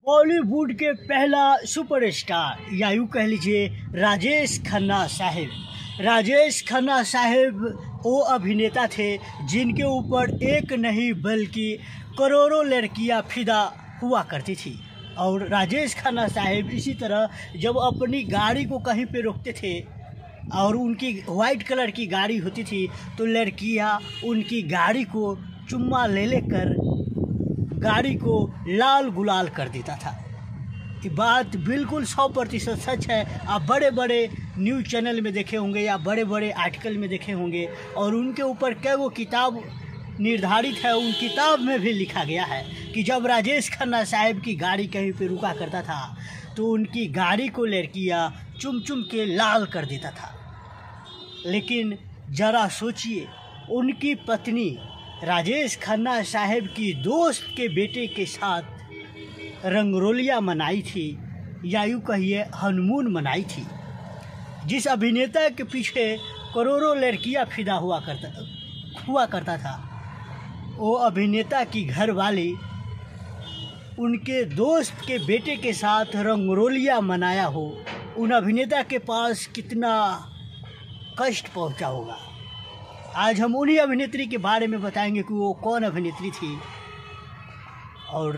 बॉलीवुड के पहला सुपरस्टार या यूँ कह लीजिए राजेश खन्ना साहब। राजेश खन्ना साहब वो अभिनेता थे जिनके ऊपर एक नहीं बल्कि करोड़ों लड़कियां फिदा हुआ करती थी। और राजेश खन्ना साहब इसी तरह जब अपनी गाड़ी को कहीं पे रोकते थे और उनकी वाइट कलर की गाड़ी होती थी तो लड़कियां उनकी गाड़ी को चुम्मा ले लेकर गाड़ी को लाल गुलाल कर देता था। ये बात बिल्कुल 100% सच है। आप बड़े बड़े न्यूज़ चैनल में देखे होंगे या बड़े बड़े आर्टिकल में देखे होंगे और उनके ऊपर कई वो किताब निर्धारित है। उन किताब में भी लिखा गया है कि जब राजेश खन्ना साहब की गाड़ी कहीं पे रुका करता था तो उनकी गाड़ी को लड़कियां चुम चुम के लाल कर देता था। लेकिन ज़रा सोचिए, उनकी पत्नी राजेश खन्ना साहब की दोस्त के बेटे के साथ रंगरोलियाँ मनाई थी या यूँ कहिए हनीमून मनाई थी। जिस अभिनेता के पीछे करोड़ों लड़कियां फिदा हुआ करता था वो अभिनेता की घरवाली उनके दोस्त के बेटे के साथ रंगरोलियाँ मनाया हो, उन अभिनेता के पास कितना कष्ट पहुंचा होगा। आज हम उन्हीं अभिनेत्री के बारे में बताएंगे कि वो कौन अभिनेत्री थी और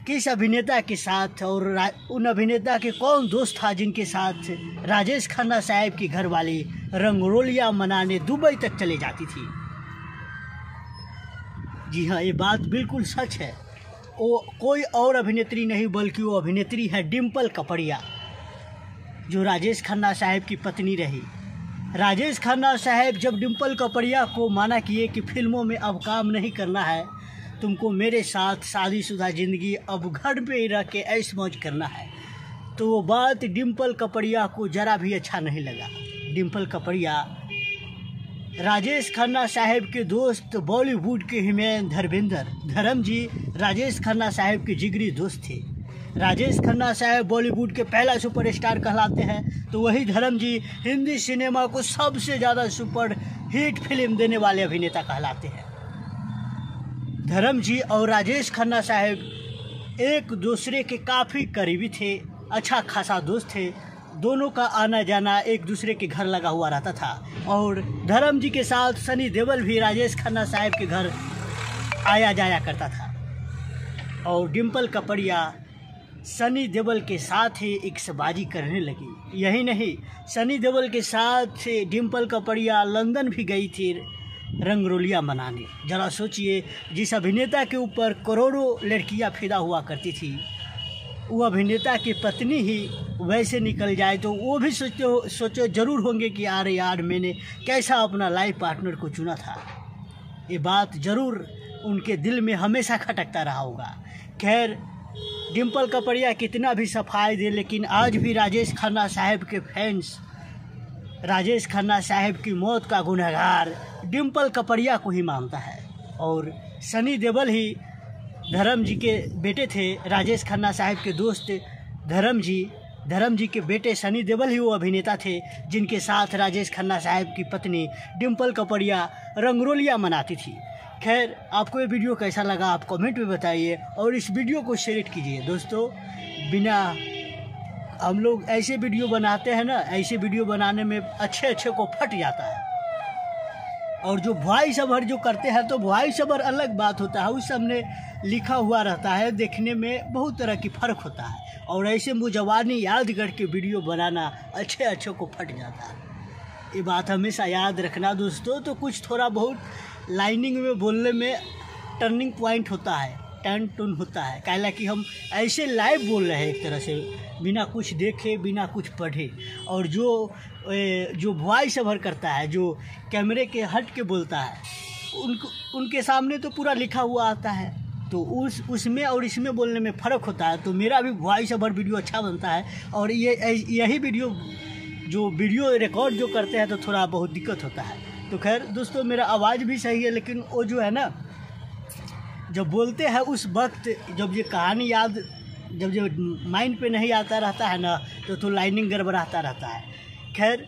किस अभिनेता के साथ, और उन अभिनेता के कौन दोस्त था जिनके साथ राजेश खन्ना साहब की घरवाली रंगरोलियाँ मनाने दुबई तक चले जाती थी। जी हाँ, ये बात बिल्कुल सच है। वो कोई और अभिनेत्री नहीं बल्कि वो अभिनेत्री है डिम्पल कपड़िया, जो राजेश खन्ना साहब की पत्नी रही। राजेश खन्ना साहब जब डिम्पल कपड़िया को माना किए कि फिल्मों में अब काम नहीं करना है, तुमको मेरे साथ शादीशुदा ज़िंदगी अब घर पे ही रह के ऐश मौज करना है, तो वो बात डिम्पल कपड़िया को ज़रा भी अच्छा नहीं लगा। डिम्पल कपड़िया राजेश खन्ना साहब के दोस्त बॉलीवुड के हीमेन धर्म जी राजेश खन्ना साहब के जिगरी दोस्त थे। राजेश खन्ना साहब बॉलीवुड के पहला सुपरस्टार कहलाते हैं, तो वही धर्म जी हिंदी सिनेमा को सबसे ज़्यादा सुपर हिट फिल्म देने वाले अभिनेता कहलाते हैं। धर्म जी और राजेश खन्ना साहब एक दूसरे के काफ़ी करीबी थे, अच्छा खासा दोस्त थे। दोनों का आना जाना एक दूसरे के घर लगा हुआ रहता था और धर्म जी के साथ सनी देओल भी राजेश खन्ना साहब के घर आया जाया करता था। और डिम्पल कपड़िया सनी देओल के साथ ही इक्सबाजी करने लगी। यही नहीं, सनी देओल के साथ डिम्पल कपड़िया लंदन भी गई थी रंगरोलियाँ मनाने। ज़रा सोचिए, जिस अभिनेता के ऊपर करोड़ों लड़कियां फिदा हुआ करती थी, वो अभिनेता की पत्नी ही वैसे निकल जाए तो वो भी सोचो ज़रूर होंगे कि अरे यार, मैंने कैसा अपना लाइफ पार्टनर को चुना था। ये बात ज़रूर उनके दिल में हमेशा खटकता रहा होगा। खैर, डिम्पल कपड़िया कितना भी सफाई दे, लेकिन आज भी राजेश खन्ना साहब के फैंस राजेश खन्ना साहब की मौत का गुनहगार डिम्पल कपड़िया को ही मानता है। और सनी देओल ही धर्म जी के बेटे थे। राजेश खन्ना साहब के दोस्त धर्म जी के बेटे सनी देओल ही वो अभिनेता थे जिनके साथ राजेश खन्ना साहब की पत्नी डिम्पल कपड़िया रंगरोलियाँ मनाती थी। खैर, आपको ये वीडियो कैसा लगा आप कमेंट में बताइए और इस वीडियो को शेयर कीजिए। दोस्तों, बिना हम लोग ऐसे वीडियो बनाते हैं ना, ऐसे वीडियो बनाने में अच्छे को फट जाता है। और जो वॉइस ओवर जो करते हैं तो वॉइस ओवर अलग बात होता है, उस सामने लिखा हुआ रहता है, देखने में बहुत तरह की फ़र्क होता है। और ऐसे मुजवानी याद करके वीडियो बनाना अच्छे को फट जाता है। ये बात हमेशा याद रखना दोस्तों। तो कुछ थोड़ा बहुत लाइनिंग में बोलने में टर्निंग पॉइंट होता है, टर्न टून होता है, काहे कि हम ऐसे लाइव बोल रहे हैं एक तरह से, बिना कुछ देखे बिना कुछ पढ़े। और जो वॉइस ओवर करता है, जो कैमरे के हट के बोलता है, उनके सामने तो पूरा लिखा हुआ आता है, तो उसमें और इसमें बोलने में फ़र्क होता है। तो मेरा भी वॉइस ओवर वीडियो अच्छा बनता है और यही वीडियो रिकॉर्ड जो करते हैं तो थोड़ा बहुत दिक्कत होता है। तो खैर दोस्तों, मेरा आवाज़ भी सही है, लेकिन वो जो है ना, जब बोलते हैं उस वक्त जब ये कहानी याद जब माइंड पे नहीं आता रहता है ना, तो लाइनिंग गड़बड़ाता रहता है। खैर,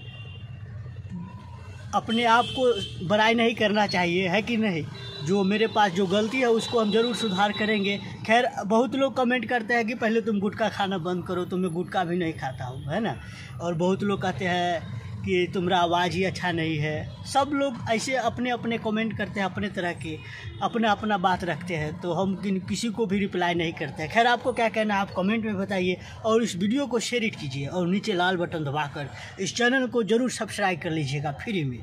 अपने आप को बड़ाई नहीं करना चाहिए, है कि नहीं। जो मेरे पास जो गलती है उसको हम ज़रूर सुधार करेंगे। खैर बहुत लोग कमेंट करते हैं कि पहले तुम गुटखा खाना बंद करो, तो मैं गुटखा भी नहीं खाता हूँ, है ना। और बहुत लोग कहते हैं कि तुम्हारा आवाज़ ही अच्छा नहीं है। सब लोग ऐसे अपने अपने कमेंट करते हैं, अपने तरह के अपना अपना बात रखते हैं, तो हम किसी को भी रिप्लाई नहीं करते हैं। खैर आपको क्या कहना है आप कमेंट में बताइए, और इस वीडियो को शेयर कीजिए और नीचे लाल बटन दबाकर इस चैनल को ज़रूर सब्सक्राइब कर लीजिएगा फ्री में।